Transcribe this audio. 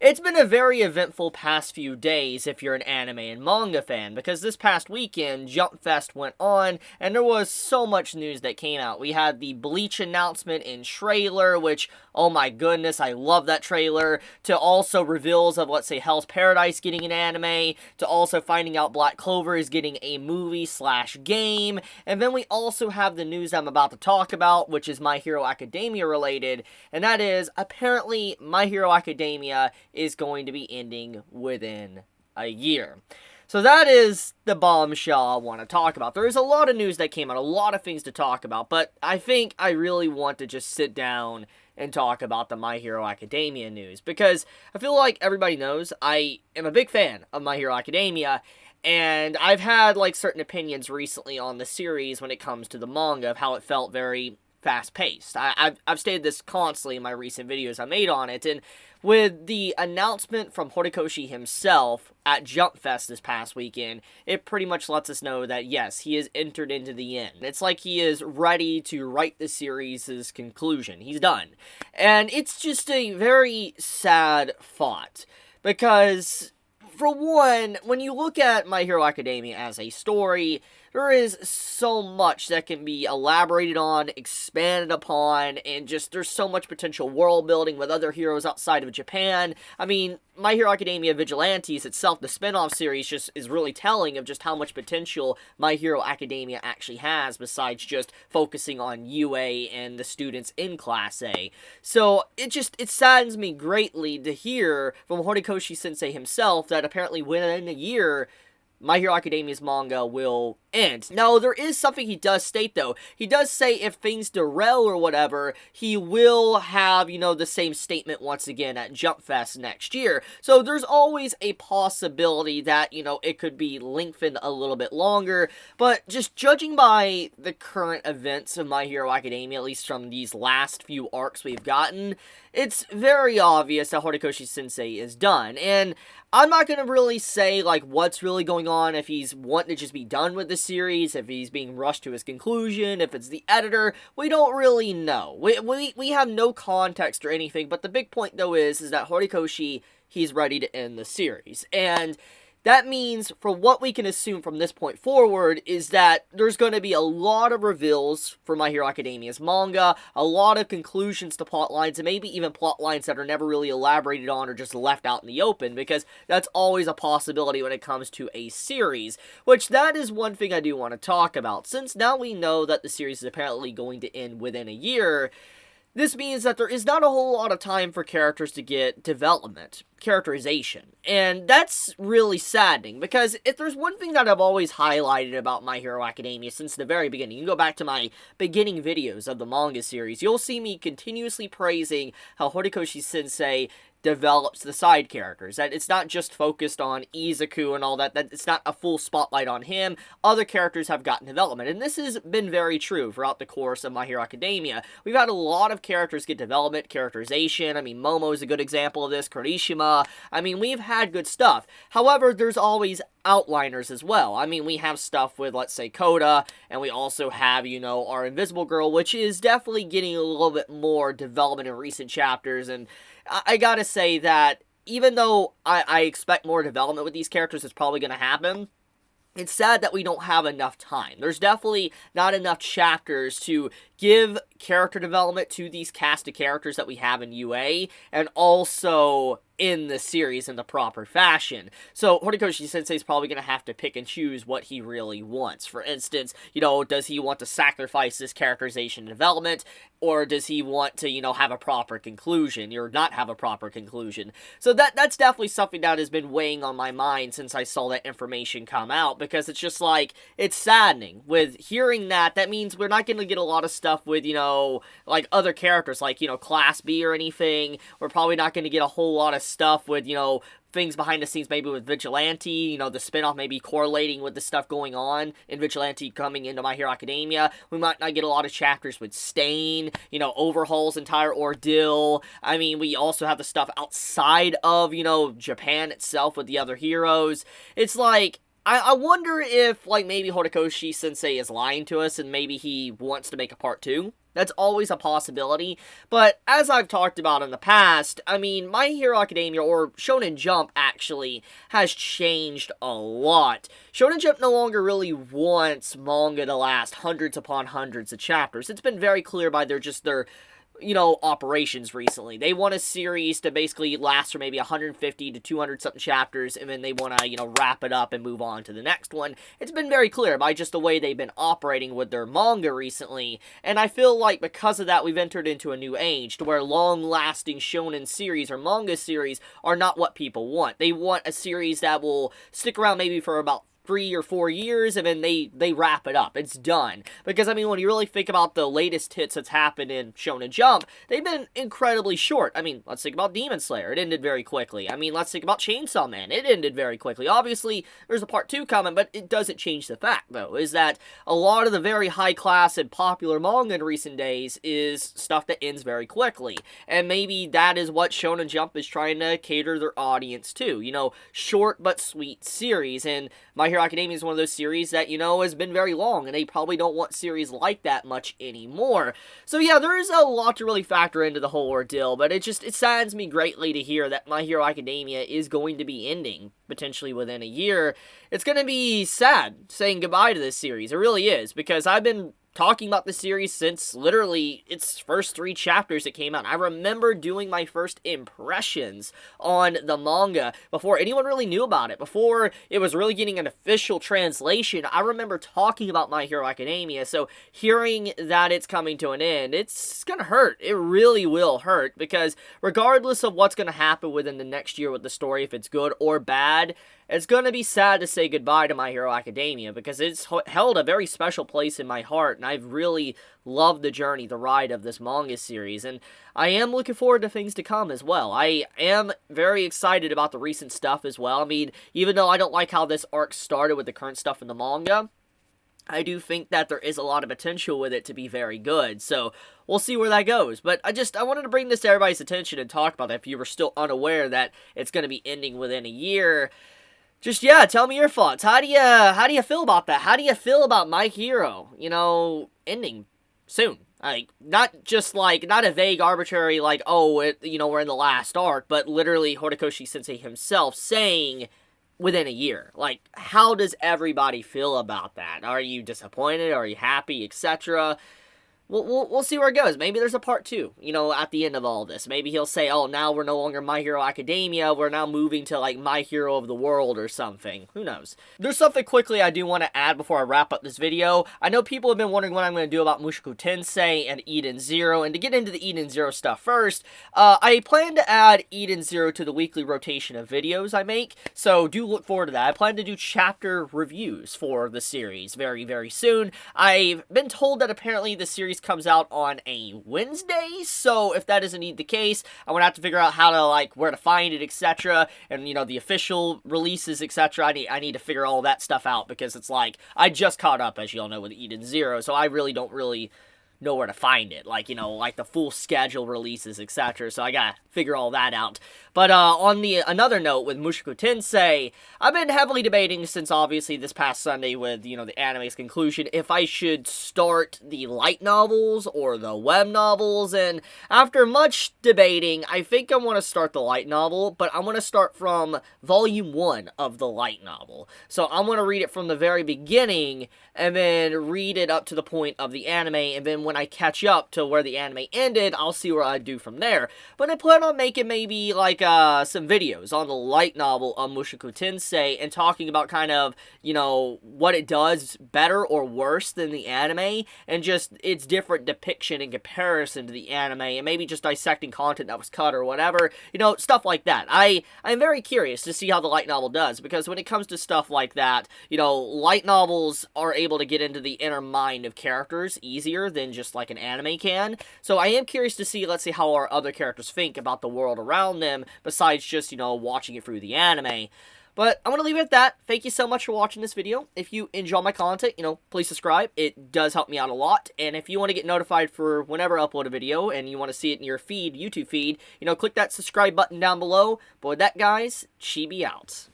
It's been a very eventful past few days if you're an anime and manga fan, because this past weekend, Jump Fest went on, and there was so much news that came out. We had the Bleach announcement and trailer, which, oh my goodness, I love that trailer, to also reveals of, let's say, Hell's Paradise getting an anime, to also finding out Black Clover is getting a movie/game, and then we also have the news I'm about to talk about, which is My Hero Academia related, and that is, apparently, My Hero Academia is going to be ending within a year. So that is the bombshell I want to talk about. There is a lot of news that came out, a lot of things to talk about, but I think I really want to just sit down and talk about the My Hero Academia news, because I feel like everybody knows I am a big fan of My Hero Academia, and I've had like certain opinions recently on the series when it comes to the manga of how it felt very fast-paced. I've stated this constantly in my recent videos I made on it, and with the announcement from Horikoshi himself at Jump Fest this past weekend, it pretty much lets us know that, yes, he has entered into the end. It's like he is ready to write the series' conclusion. He's done. And it's just a very sad thought, because for one, when you look at My Hero Academia as a story, there is so much that can be elaborated on, expanded upon, and just there's so much potential world building with other heroes outside of Japan. I mean, My Hero Academia Vigilantes itself, the spin-off series, just is really telling of just how much potential My Hero Academia actually has, besides just focusing on UA and the students in Class A. So, it saddens me greatly to hear from Horikoshi-sensei himself that apparently within a year, My Hero Academia's manga will end. Now, there is something he does state, though. He does say if things derail or whatever, he will have, the same statement once again at Jump Fest next year. So, there's always a possibility that, it could be lengthened a little bit longer. But just judging by the current events of My Hero Academia, at least from these last few arcs we've gotten, it's very obvious that Horikoshi-sensei is done. And I'm not going to really say, what's really going on, if he's wanting to just be done with the series, if he's being rushed to his conclusion, if it's the editor. We don't really know. We have no context or anything, but the big point, though, is that Horikoshi, he's ready to end the series. And that means, for what we can assume from this point forward, is that there's going to be a lot of reveals for My Hero Academia's manga, a lot of conclusions to plot lines, and maybe even plot lines that are never really elaborated on or just left out in the open, because that's always a possibility when it comes to a series, which that is one thing I do want to talk about. Since now we know that the series is apparently going to end within a year, this means that there is not a whole lot of time for characters to get development, characterization, and that's really saddening, because if there's one thing that I've always highlighted about My Hero Academia since the very beginning, you can go back to my beginning videos of the manga series, you'll see me continuously praising how Horikoshi-sensei develops the side characters, that it's not just focused on Izuku and all that it's not a full spotlight on him. Other characters have gotten development, and this has been very true throughout the course of My Hero Academia. We've had a lot of characters get development, characterization. I mean, Momo is a good example of this, Kurishima. I mean, we've had good stuff. However, there's always outliners as well. I mean, we have stuff with, let's say, Koda, and we also have, our Invisible Girl, which is definitely getting a little bit more development in recent chapters, and I gotta say that even though I expect more development with these characters, it's probably gonna happen, it's sad that we don't have enough time. There's definitely not enough chapters to give character development to these cast of characters that we have in UA, and also in the series in the proper fashion. So Horikoshi-sensei is probably going to have to pick and choose what he really wants. For instance, does he want to sacrifice this characterization development, or does he want to, have a proper conclusion, or not have a proper conclusion? So that's definitely something that has been weighing on my mind since I saw that information come out, because it's just it's saddening. With hearing that means we're not going to get a lot of stuff with, other characters, Class B or anything. We're probably not going to get a whole lot of stuff with, things behind the scenes, maybe with Vigilante, the spinoff maybe correlating with the stuff going on in Vigilante coming into My Hero Academia. We might not get a lot of chapters with Stain, Overhaul's entire ordeal. I mean, we also have the stuff outside of, Japan itself with the other heroes. It's I wonder if, maybe Horikoshi-sensei is lying to us, and maybe he wants to make a part 2. That's always a possibility, but as I've talked about in the past, I mean, My Hero Academia, or Shonen Jump actually, has changed a lot. Shonen Jump no longer really wants manga to last hundreds upon hundreds of chapters. It's been very clear by their operations recently. They want a series to basically last for maybe 150 to 200 something chapters, and then they want to, wrap it up and move on to the next one. It's been very clear by just the way they've been operating with their manga recently, and I feel like because of that, we've entered into a new age to where long-lasting shonen series or manga series are not what people want. They want a series that will stick around maybe for about 3 or 4 years, and then they wrap it up. It's done. Because, I mean, when you really think about the latest hits that's happened in Shonen Jump, they've been incredibly short. I mean, let's think about Demon Slayer. It ended very quickly. I mean, let's think about Chainsaw Man. It ended very quickly. Obviously, there's a part 2 coming, but it doesn't change the fact, though, is that a lot of the very high-class and popular manga in recent days is stuff that ends very quickly. And maybe that is what Shonen Jump is trying to cater their audience to. Short but sweet series. And My Hero Academia is one of those series that, has been very long, and they probably don't want series like that much anymore. So yeah, there is a lot to really factor into the whole ordeal, but it saddens me greatly to hear that My Hero Academia is going to be ending, potentially within a year. It's going to be sad saying goodbye to this series. It really is, because I've been talking about the series since literally its first 3 chapters that came out. I remember doing my first impressions on the manga before anyone really knew about it, before it was really getting an official translation. I remember talking about My Hero Academia, so hearing that it's coming to an end, it's gonna hurt. It really will hurt, because regardless of what's gonna happen within the next year with the story, if it's good or bad, it's gonna be sad to say goodbye to My Hero Academia, because it's held a very special place in my heart, and I've really loved the journey, the ride of this manga series, and I am looking forward to things to come as well. I am very excited about the recent stuff as well. I mean, even though I don't like how this arc started with the current stuff in the manga, I do think that there is a lot of potential with it to be very good, so we'll see where that goes. But I wanted to bring this to everybody's attention and talk about it if you were still unaware that it's going to be ending within a year. Tell me your thoughts. How do you feel about that? How do you feel about My Hero, ending soon? Like, not a vague, arbitrary, we're in the last arc, but literally Horikoshi-sensei himself saying within a year. Like, how does everybody feel about that? Are you disappointed? Are you happy, etc.? We'll see where it goes. Maybe there's a part 2, at the end of all this. Maybe he'll say, oh, now we're no longer My Hero Academia, we're now moving to, My Hero of the World or something. Who knows? There's something quickly I do want to add before I wrap up this video. I know people have been wondering what I'm going to do about Mushoku Tensei and Eden Zero, and to get into the Eden Zero stuff first, I plan to add Eden Zero to the weekly rotation of videos I make, so do look forward to that. I plan to do chapter reviews for the series very, very soon. I've been told that apparently the series comes out on a Wednesday, so if that is indeed the case, I'm gonna have to figure out how to, where to find it, etc., and, the official releases, etc. I need to figure all that stuff out, because it's I just caught up, as you all know, with Eden Zero, so I really don't know where to find it, the full schedule releases, etc., so I gotta figure all that out. But on another note, with Mushoku Tensei, I've been heavily debating since obviously this past Sunday with, the anime's conclusion, if I should start the light novels or the web novels, and after much debating, I think I want to start the light novel, but I want to start from volume 1 of the light novel. So I'm going to read it from the very beginning, and then read it up to the point of the anime, and then when I catch up to where the anime ended, I'll see what I do from there. But I plan on making maybe, some videos on the light novel of Mushoku Tensei, and talking about kind of, what it does better or worse than the anime, and just its different depiction in comparison to the anime, and maybe just dissecting content that was cut or whatever, stuff like that. I'm very curious to see how the light novel does, because when it comes to stuff like that, light novels are able to get into the inner mind of characters easier than just an anime can, so I am curious to see, let's see how our other characters think about the world around them, besides just, watching it through the anime. But I'm going to leave it at that. Thank you so much for watching this video. If you enjoy my content, please subscribe. It does help me out a lot. And if you want to get notified for whenever I upload a video, and you want to see it in your feed, YouTube feed, click that subscribe button down below. But with that, guys, Chibi out.